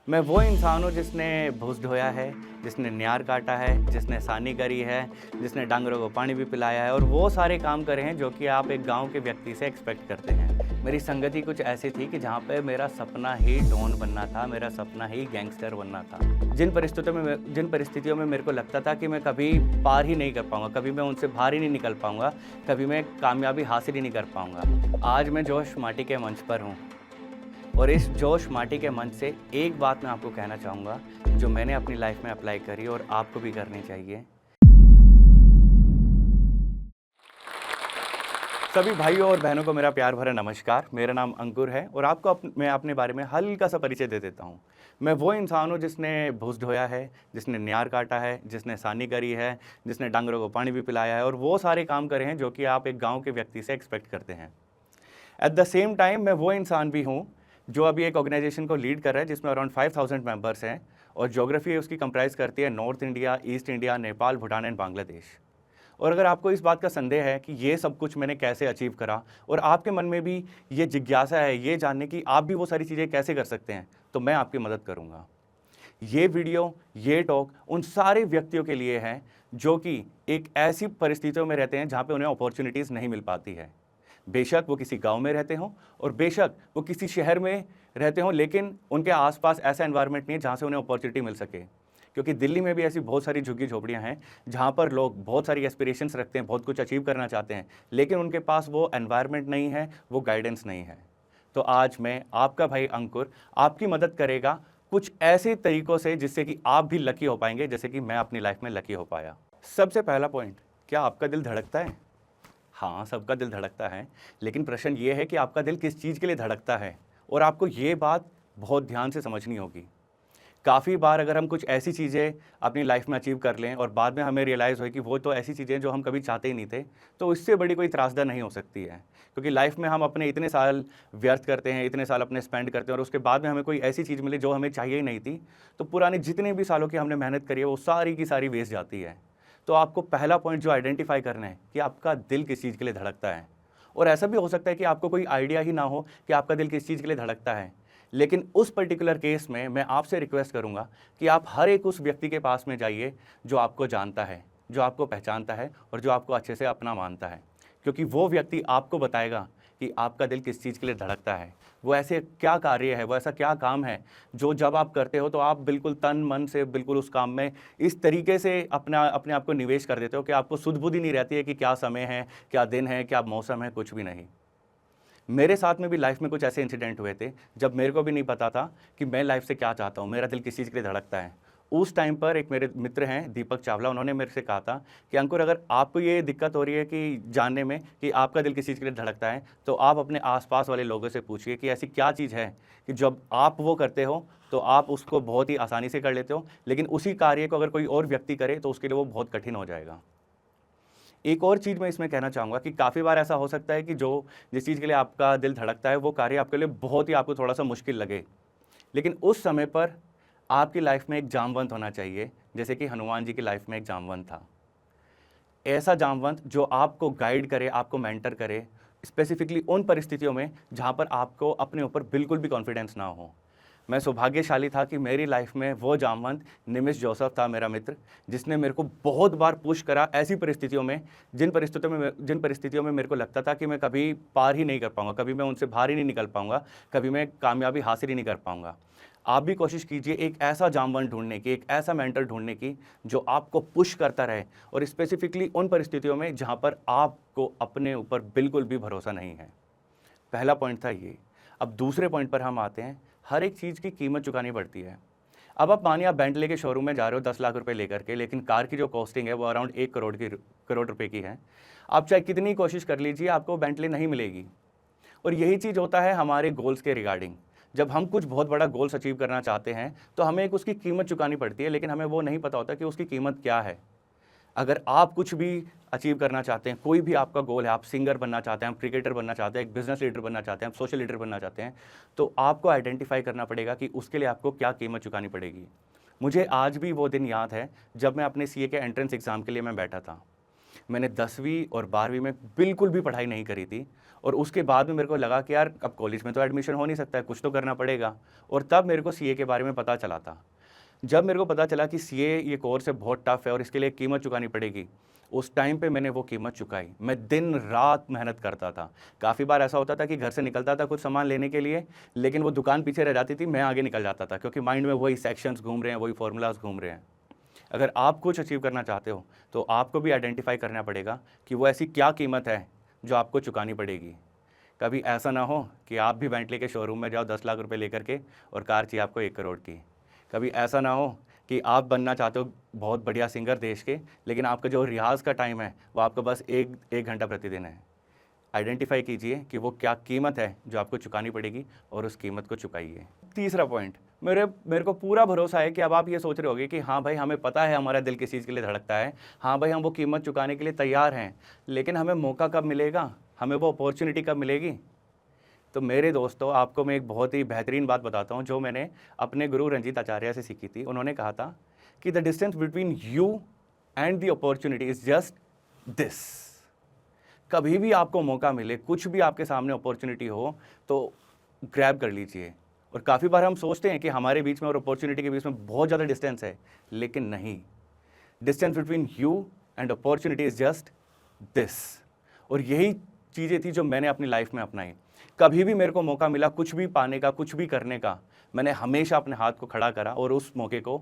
मैं वो इंसान हूँ जिसने भूस ढोया है, जिसने न्यार काटा है, जिसने सानी करी है, जिसने डांगरों को पानी भी पिलाया है और वो सारे काम करे हैं जो कि आप एक गाँव के व्यक्ति से एक्सपेक्ट करते हैं। मेरी संगति कुछ ऐसी थी कि जहाँ पे मेरा सपना ही डॉन बनना था, मेरा सपना ही गैंगस्टर बनना था। जिन परिस्थितियों में मेरे को लगता था कि मैं कभी पार ही नहीं कर पाऊँगा, कभी मैं उनसे बाहर ही नहीं निकल पाऊँगा, कभी मैं कामयाबी हासिल ही नहीं कर पाऊँगा। आज मैं जोश माटी के मंच पर हूँ। और इस जोश माटी के मंच से एक बात मैं आपको कहना चाहूँगा, जो मैंने अपनी लाइफ में अप्लाई करी और आपको भी करनी चाहिए। सभी भाइयों और बहनों को मेरा प्यार भरा नमस्कार। मेरा नाम अंकुर है और आपको मैं अपने बारे में हल्का सा परिचय दे देता हूँ। मैं वो इंसान हूँ जिसने भूस ढोया है, जिसने न्यार काटा है, जिसने सानी करी है, जिसने डांगरों को पानी भी पिलाया है और वो सारे काम करे हैं जो कि आप एक गाँव के व्यक्ति से एक्सपेक्ट करते हैं। एट द सेम टाइम मैं वो इंसान भी हूँ जो अभी एक ऑर्गेनाइजेशन को लीड कर रहा है जिसमें अराउंड 5000 मेंबर्स हैं और ज्योग्राफी उसकी कंप्राइज करती है north India, east India, Nepal, Bhutan and Bangladesh. और अगर आपको इस बात का संदेह है कि ये सब कुछ मैंने कैसे अचीव करा और आपके मन में भी ये जिज्ञासा है ये जानने की आप भी वो सारी चीज़ें कैसे कर सकते हैं, तो मैं आपकी मदद करूँगा। ये वीडियो, ये टॉक उन सारे व्यक्तियों के लिए है जो कि एक ऐसी परिस्थितियों में रहते हैं जहाँ पे उन्हें अपॉर्चुनिटीज़ नहीं मिल पाती है। बेशक वो किसी गांव में रहते हों और बेशक वो किसी शहर में रहते हों, लेकिन उनके आसपास ऐसा एनवायरनमेंट नहीं है जहाँ से उन्हें अपॉर्चुनिटी मिल सके। क्योंकि दिल्ली में भी ऐसी बहुत सारी झुग्गी झोपड़ियाँ हैं जहाँ पर लोग बहुत सारी एस्पिरेशंस रखते हैं, बहुत कुछ अचीव करना चाहते हैं, लेकिन उनके पास वो एनवायरनमेंट नहीं है, वो गाइडेंस नहीं है। तो आज मैं आपका भाई अंकुर आपकी मदद करेगा कुछ ऐसे तरीकों से जिससे कि आप भी लकी हो पाएंगे, जैसे कि मैं अपनी लाइफ में लकी हो पाया। सबसे पहला पॉइंट, क्या आपका दिल धड़कता है? हाँ, सबका दिल धड़कता है, लेकिन प्रश्न ये है कि आपका दिल किस चीज़ के लिए धड़कता है और आपको ये बात बहुत ध्यान से समझनी होगी। काफ़ी बार अगर हम कुछ ऐसी चीज़ें अपनी लाइफ में अचीव कर लें और बाद में हमें रियलाइज़ हो कि वो तो ऐसी चीज़ें जो हम कभी चाहते ही नहीं थे, तो इससे बड़ी कोई त्रासदा नहीं हो सकती है। क्योंकि लाइफ में हम अपने इतने साल व्यर्थ करते हैं, इतने साल अपने स्पेंड करते हैं और उसके बाद में हमें कोई ऐसी चीज़ मिले जो हमें चाहिए ही नहीं थी, तो पुराने जितने भी सालों की हमने मेहनत करी है, वो सारी की सारी वेस्ट जाती है। तो आपको पहला पॉइंट जो आइडेंटिफाई करना है कि आपका दिल किस चीज़ के लिए धड़कता है। और ऐसा भी हो सकता है कि आपको कोई आइडिया ही ना हो कि आपका दिल किस चीज़ के लिए धड़कता है, लेकिन उस पर्टिकुलर केस में मैं आपसे रिक्वेस्ट करूंगा कि आप हर एक उस व्यक्ति के पास में जाइए जो आपको जानता है, जो आपको पहचानता है और जो आपको अच्छे से अपना मानता है। क्योंकि वो व्यक्ति आपको बताएगा कि आपका दिल किस चीज़ के लिए धड़कता है, वो ऐसे क्या कार्य है, वो ऐसा क्या काम है जो जब आप करते हो तो आप बिल्कुल तन मन से बिल्कुल उस काम में इस तरीके से अपने आप को निवेश कर देते हो कि आपको सुध बुध ही नहीं रहती है कि क्या समय है, क्या दिन है, क्या मौसम है, कुछ भी नहीं। मेरे साथ में भी लाइफ में कुछ ऐसे इंसिडेंट हुए थे जब मेरे को भी नहीं पता था कि मैं लाइफ से क्या चाहता हूँ, मेरा दिल किस चीज़ के लिए धड़कता है। उस टाइम पर एक मेरे मित्र हैं दीपक चावला, उन्होंने मेरे से कहा था कि अंकुर, अगर आपको ये दिक्कत हो रही है कि जानने में कि आपका दिल किस चीज़ के लिए धड़कता है, तो आप अपने आसपास वाले लोगों से पूछिए कि ऐसी क्या चीज़ है कि जब आप वो करते हो तो आप उसको बहुत ही आसानी से कर लेते हो, लेकिन उसी कार्य को अगर कोई और व्यक्ति करे तो उसके लिए वो बहुत कठिन हो जाएगा। एक और चीज़ मैं इसमें कहना चाहूँगा कि काफ़ी बार ऐसा हो सकता है कि जिस चीज़ के लिए आपका दिल धड़कता है वो कार्य आपके लिए बहुत ही आपको थोड़ा-सा मुश्किल लगे। लेकिन उस समय पर आपकी लाइफ में एक जामवंत होना चाहिए, जैसे कि हनुमान जी की लाइफ में एक जामवंत था। ऐसा जामवंत जो आपको गाइड करे, आपको मेंटर करे, स्पेसिफिकली उन परिस्थितियों में जहाँ पर आपको अपने ऊपर बिल्कुल भी कॉन्फिडेंस ना हो। मैं सौभाग्यशाली था कि मेरी लाइफ में वो जामवंत निमिष जोसेफ था, मेरा मित्र, जिसने मेरे को बहुत बार पुश करा ऐसी परिस्थितियों में जिन परिस्थितियों में मेरे को लगता था कि मैं कभी पार ही नहीं कर पाऊँगा, कभी मैं उनसे बाहर ही नहीं निकल पाऊँगा, कभी मैं कामयाबी हासिल ही नहीं कर पाऊँगा। आप भी कोशिश कीजिए एक ऐसा जामवंत ढूँढने की, एक ऐसा मेंटर ढूँढने की जो आपको पुश करता रहे और स्पेसिफिकली उन परिस्थितियों में जहाँ पर आपको अपने ऊपर बिल्कुल भी भरोसा नहीं है। पहला पॉइंट था ये। अब दूसरे पॉइंट पर हम आते हैं, हर एक चीज़ की कीमत चुकानी पड़ती है। अब आप मानिए आप बेंटले के शोरूम में जा रहे हो 10 लाख रुपए लेकर के, लेकिन कार की जो कॉस्टिंग है वो अराउंड 1 करोड़ रुपए की है। आप चाहे कितनी कोशिश कर लीजिए, आपको बेंटले नहीं मिलेगी। और यही चीज़ होता है हमारे गोल्स के रिगार्डिंग। जब हम कुछ बहुत बड़ा गोल्स अचीव करना चाहते हैं तो हमें एक उसकी कीमत चुकानी पड़ती है, लेकिन हमें वो नहीं पता होता कि उसकी कीमत क्या है। अगर आप कुछ भी अचीव करना चाहते हैं, कोई भी आपका गोल है, आप सिंगर बनना चाहते हैं, आप क्रिकेटर बनना चाहते हैं, एक बिजनेस लीडर बनना चाहते हैं, आप सोशल लीडर बनना चाहते हैं, तो आपको आइडेंटिफाई करना पड़ेगा कि उसके लिए आपको क्या कीमत चुकानी पड़ेगी। मुझे आज भी वो दिन याद है जब मैं अपने सीए के एंट्रेंस एग्ज़ाम के लिए मैं बैठा था। मैंने 10वीं और 12वीं में बिल्कुल भी पढ़ाई नहीं करी थी, और उसके बाद में मेरे को लगा कि यार अब कॉलेज में तो एडमिशन हो नहीं सकता है, कुछ तो करना पड़ेगा। और तब मेरे को सीए के बारे में पता चला था। जब मेरे को पता चला कि सीए ये कोर्स है, बहुत टफ है और इसके लिए कीमत चुकानी पड़ेगी, उस टाइम पे मैंने वो कीमत चुकाई। मैं दिन रात मेहनत करता था। काफ़ी बार ऐसा होता था कि घर से निकलता था कुछ सामान लेने के लिए, लेकिन वो दुकान पीछे रह जाती थी, मैं आगे निकल जाता था, क्योंकि माइंड में वही सेक्शंस घूम रहे हैं, वही फॉर्मूलाज घूम रहे हैं। अगर आप कुछ अचीव करना चाहते हो तो आपको भी आइडेंटिफाई करना पड़ेगा कि वो ऐसी क्या कीमत है जो आपको चुकानी पड़ेगी। कभी ऐसा ना हो कि आप भी बेंटली के शोरूम में जाओ 10 लाख रुपए लेकर के और कार चाहिए आपको 1 करोड़ की। कभी ऐसा ना हो कि आप बनना चाहते हो बहुत बढ़िया सिंगर देश के, लेकिन आपका जो रियाज़ का टाइम है वो आपको बस एक घंटा प्रतिदिन है। आइडेंटिफाई कीजिए कि वो क्या कीमत है जो आपको चुकानी पड़ेगी और उस कीमत को चुकाइए। तीसरा पॉइंट, मेरे को पूरा भरोसा है कि अब आप ये सोच रहे होगे कि हाँ भाई, हमें पता है हमारा दिल किस चीज़ के लिए धड़कता है, हाँ भाई हम वो कीमत चुकाने के लिए तैयार हैं, लेकिन हमें मौका कब मिलेगा, हमें वो अपॉर्चुनिटी कब मिलेगी। तो मेरे दोस्तों, आपको मैं एक बहुत ही बेहतरीन बात बताता हूँ जो मैंने अपने गुरु रंजीत आचार्य से सीखी थी। उन्होंने कहा था कि the distance between you and the opportunity is just this. कभी भी आपको मौका मिले, कुछ भी आपके सामने अपॉर्चुनिटी हो तो ग्रैब कर लीजिए। और काफ़ी बार हम सोचते हैं कि हमारे बीच में और अपॉर्चुनिटी के बीच में बहुत ज़्यादा डिस्टेंस है, लेकिन नहीं। Distance between you and opportunity is just this. और यही चीज़ें थी जो मैंने अपनी लाइफ में अपनाई। कभी भी मेरे को मौका मिला कुछ भी पाने का, कुछ भी करने का, मैंने हमेशा अपने हाथ को खड़ा करा और उस मौके को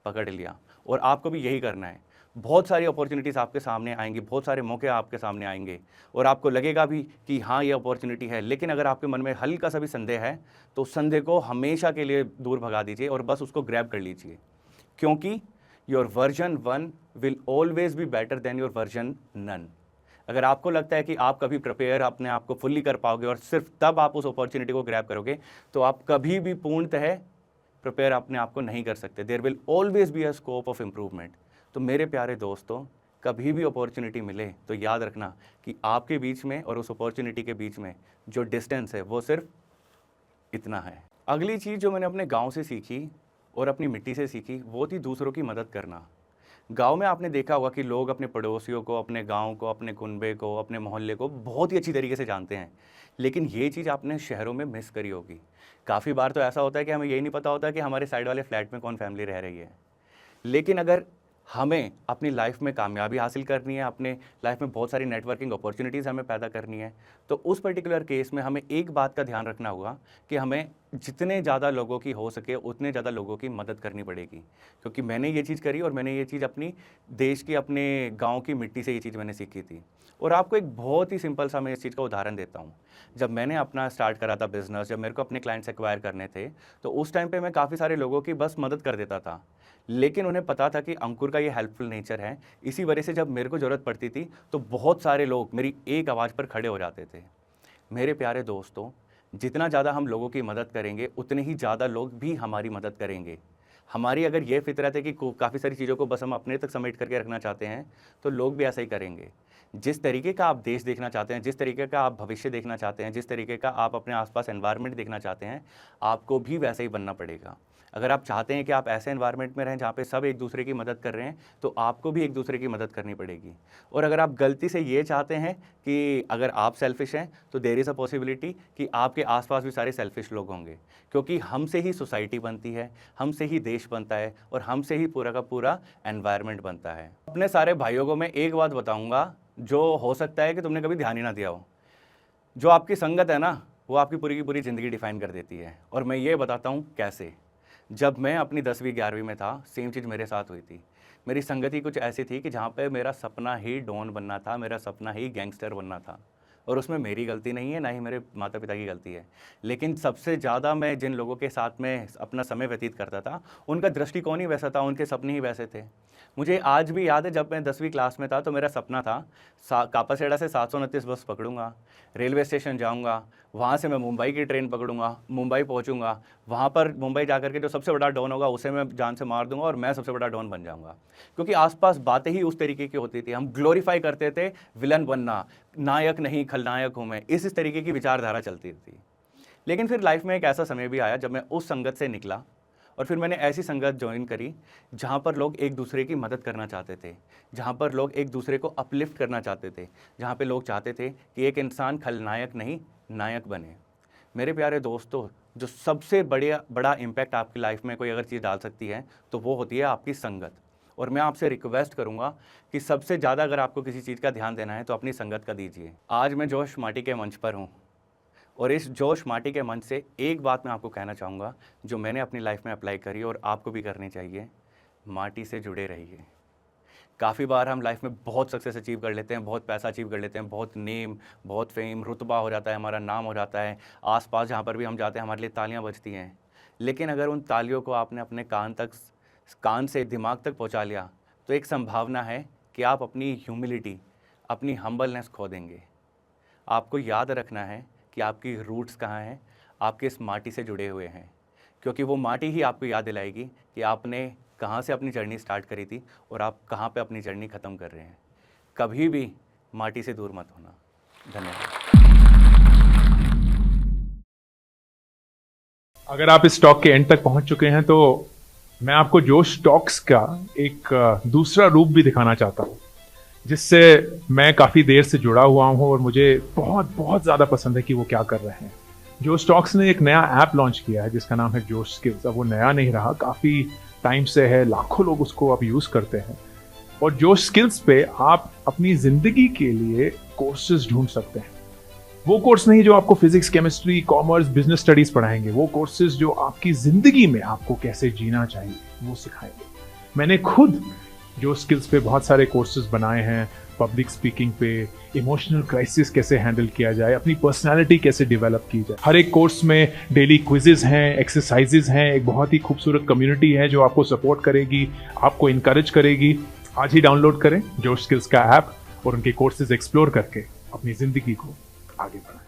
पकड़ लिया। और आपको भी यही करना है। बहुत सारी अपॉर्चुनिटीज़ आपके सामने आएंगी, बहुत सारे मौके आपके सामने आएंगे और आपको लगेगा भी कि हाँ ये अपॉर्चुनिटी है, लेकिन अगर आपके मन में हल्का सा भी संदेह है तो उस संदेह को हमेशा के लिए दूर भगा दीजिए और बस उसको ग्रैब कर लीजिए। क्योंकि your version 1 will always be better than your version none. अगर आपको लगता है कि आप कभी प्रिपेयर अपने आप को फुल्ली कर पाओगे और सिर्फ तब आप उस अपॉर्चुनिटी को ग्रैब करोगे, तो आप कभी भी पूर्णतः प्रिपेयर अपने आप को नहीं कर सकते। There will always be a scope of improvement. तो मेरे प्यारे दोस्तों, कभी भी अपॉर्चुनिटी मिले तो याद रखना कि आपके बीच में और उस अपॉर्चुनिटी के बीच में जो डिस्टेंस है वो सिर्फ इतना है। अगली चीज़ जो मैंने अपने गांव से सीखी और अपनी मिट्टी से सीखी वो थी दूसरों की मदद करना। गांव में आपने देखा होगा कि लोग अपने पड़ोसियों को, अपने गांव को, अपने कुनबे को, अपने मोहल्ले को बहुत ही अच्छी तरीके से जानते हैं, लेकिन ये चीज़ आपने शहरों में मिस करी होगी। काफ़ी बार तो ऐसा होता है कि हमें यही नहीं पता होता कि हमारे साइड वाले फ्लैट में कौन फैमिली रह रही है। लेकिन अगर हमें अपनी लाइफ में कामयाबी हासिल करनी है, अपने लाइफ में बहुत सारी नेटवर्किंग अपॉर्चुनिटीज़ हमें पैदा करनी है, तो उस पर्टिकुलर केस में हमें एक बात का ध्यान रखना होगा कि हमें जितने ज़्यादा लोगों की हो सके उतने ज़्यादा लोगों की मदद करनी पड़ेगी। क्योंकि मैंने ये चीज़ करी और मैंने ये चीज़ अपनी देश की, अपने गाँव की मिट्टी से ये चीज़ मैंने सीखी थी। और आपको एक बहुत ही सिंपल सा मैं इस चीज़ का उदाहरण देता हूँ। जब मैंने अपना स्टार्ट करा था बिज़नेस, जब मेरे को अपने क्लाइंट्स एक्वायर करने थे, तो उस टाइम पे मैं काफ़ी सारे लोगों की बस मदद कर देता था। लेकिन उन्हें पता था कि अंकुर का ये हेल्पफुल नेचर है, इसी वजह से जब मेरे को ज़रूरत पड़ती थी तो बहुत सारे लोग मेरी एक आवाज़ पर खड़े हो जाते थे। मेरे प्यारे दोस्तों, जितना ज़्यादा हम लोगों की मदद करेंगे उतने ही ज़्यादा लोग भी हमारी मदद करेंगे। हमारी अगर ये फितरत है कि काफ़ी सारी चीज़ों को बस हम अपने तक समेट करके रखना चाहते हैं, तो लोग भी ऐसा ही करेंगे। जिस तरीके का आप देश देखना चाहते हैं, जिस तरीके का आप भविष्य देखना चाहते हैं, जिस तरीके का आप अपने आसपास एनवायरनमेंट देखना चाहते हैं, आपको भी वैसे ही बनना पड़ेगा। अगर आप चाहते हैं कि आप ऐसे एनवायरनमेंट में रहें जहाँ पे सब एक दूसरे की मदद कर रहे हैं, तो आपको भी एक दूसरे की मदद करनी पड़ेगी। और अगर आप गलती से ये चाहते हैं कि अगर आप सेल्फिश हैं, तो देयर इज़ अ पॉसिबिलिटी कि आपके आसपास भी सारे सेल्फिश लोग होंगे। क्योंकि हमसे ही सोसाइटी बनती है, हमसे ही देश बनता है और हमसे ही पूरा का पूरा एनवायरनमेंट बनता है। अपने सारे भाइयों को मैं एक बात बताऊँगा जो हो सकता है कि तुमने कभी ध्यान ही ना दिया हो। जो आपकी संगत है ना, वो आपकी पूरी की पूरी ज़िंदगी डिफ़ाइन कर देती है। और मैं ये बताता हूँ कैसे। जब मैं अपनी 10वीं 11वीं में था, सेम चीज़ मेरे साथ हुई थी। मेरी संगति कुछ ऐसी थी कि जहाँ पे मेरा सपना ही डॉन बनना था, मेरा सपना ही गैंगस्टर बनना था। और उसमें मेरी गलती नहीं है, ना ही मेरे माता-पिता की गलती है। लेकिन सबसे ज़्यादा मैं जिन लोगों के साथ में अपना समय व्यतीत करता था, उनका दृष्टिकोण ही वैसा था, उनके सपने ही वैसे थे। मुझे आज भी याद है, जब मैं 10वीं क्लास में था तो मेरा सपना था कापासेड़ा से 729 बस पकड़ूँगा, रेलवे स्टेशन जाऊँगा, वहाँ से मैं मुंबई की ट्रेन पकड़ूँगा, मुंबई पहुँचूँगा, वहाँ पर मुंबई जाकर के जो सबसे बड़ा डॉन होगा उसे मैं जान से मार दूँगा और मैं सबसे बड़ा डॉन बन जाऊँगा। क्योंकि आसपास बातें ही उस तरीके की होती थी। हम ग्लोरीफाई करते थे विलन बनना, नायक नहीं खलनायक हूँ मैं, इस तरीके की विचारधारा चलती थी। लेकिन फिर लाइफ में एक ऐसा समय भी आया जब मैं उस संगत से निकला और फिर मैंने ऐसी संगत ज्वाइन करी जहाँ पर लोग एक दूसरे की मदद करना चाहते थे, जहाँ पर लोग एक दूसरे को अपलिफ्ट करना चाहते थे, जहाँ पे लोग चाहते थे कि एक इंसान खलनायक नहीं नायक बने। मेरे प्यारे दोस्तों, जो सबसे बड़ा इम्पैक्ट आपकी लाइफ में कोई अगर चीज़ डाल सकती है तो वो होती है आपकी संगत। और मैं आपसे रिक्वेस्ट करूंगा कि सबसे ज़्यादा अगर आपको किसी चीज़ का ध्यान देना है तो अपनी संगत का दीजिए। आज मैं जोश माटी के मंच पर हूँ और इस जोश माटी के मंच से एक बात मैं आपको कहना चाहूँगा जो मैंने अपनी लाइफ में अप्लाई करी और आपको भी करनी चाहिए। माटी से जुड़े रहिए। काफ़ी बार हम लाइफ में बहुत सक्सेस अचीव कर लेते हैं, बहुत पैसा अचीव कर लेते हैं, बहुत नेम, बहुत फेम, रुतबा हो जाता है, हमारा नाम हो जाता है, आसपास जहाँ पर भी हम जाते हैं हमारे लिए तालियाँ बजती हैं। लेकिन अगर उन तालियों को आपने अपने कान से दिमाग तक पहुँचा लिया तो एक संभावना है कि आप अपनी ह्यूमिलिटी, अपनी हम्बलनेस खो देंगे। आपको याद रखना है कि आपकी रूट्स कहाँ हैं, आप किस माटी से जुड़े हुए हैं, क्योंकि वो माटी ही आपको याद दिलाएगी कि आपने कहाँ से अपनी जर्नी स्टार्ट करी थी और आप कहाँ पे अपनी जर्नी ख़त्म कर रहे हैं। कभी भी माटी से दूर मत होना। धन्यवाद। अगर आप इस टॉक के एंड तक पहुंच चुके हैं तो मैं आपको जोश टॉक्स का एक दूसरा रूप भी दिखाना चाहता हूं, जिससे मैं काफ़ी देर से जुड़ा हुआ हूं और मुझे बहुत बहुत ज़्यादा पसंद है कि वो क्या कर रहे हैं। जोश टॉक्स ने एक नया ऐप लॉन्च किया है जिसका नाम है जोश स्किल्स। अब वो नया नहीं रहा, काफ़ी टाइम से है, लाखों लोग उसको अब यूज़ करते हैं। और जोश स्किल्स पे आप अपनी ज़िंदगी के लिए कोर्सेज ढूंढ सकते हैं। वो कोर्स नहीं जो आपको physics, chemistry, commerce, business studies पढ़ाएंगे, वो कोर्सेज जो आपकी जिंदगी में आपको कैसे जीना चाहिए वो सिखाएंगे। मैंने खुद जो स्किल्स पे बहुत सारे कोर्सेज बनाए हैं, पब्लिक स्पीकिंग पे, इमोशनल क्राइसिस कैसे हैंडल किया जाए, अपनी पर्सनालिटी कैसे डेवलप की जाए। हर एक कोर्स में डेली क्विजेज हैं, एक्सरसाइजेज हैं, एक बहुत ही खूबसूरत कम्युनिटी है जो आपको सपोर्ट करेगी, आपको इनकरेज करेगी। आज ही डाउनलोड करें जोश स्किल्स का ऐप और उनके कोर्सेज एक्सप्लोर करके अपनी जिंदगी को आगे बढ़ाएं।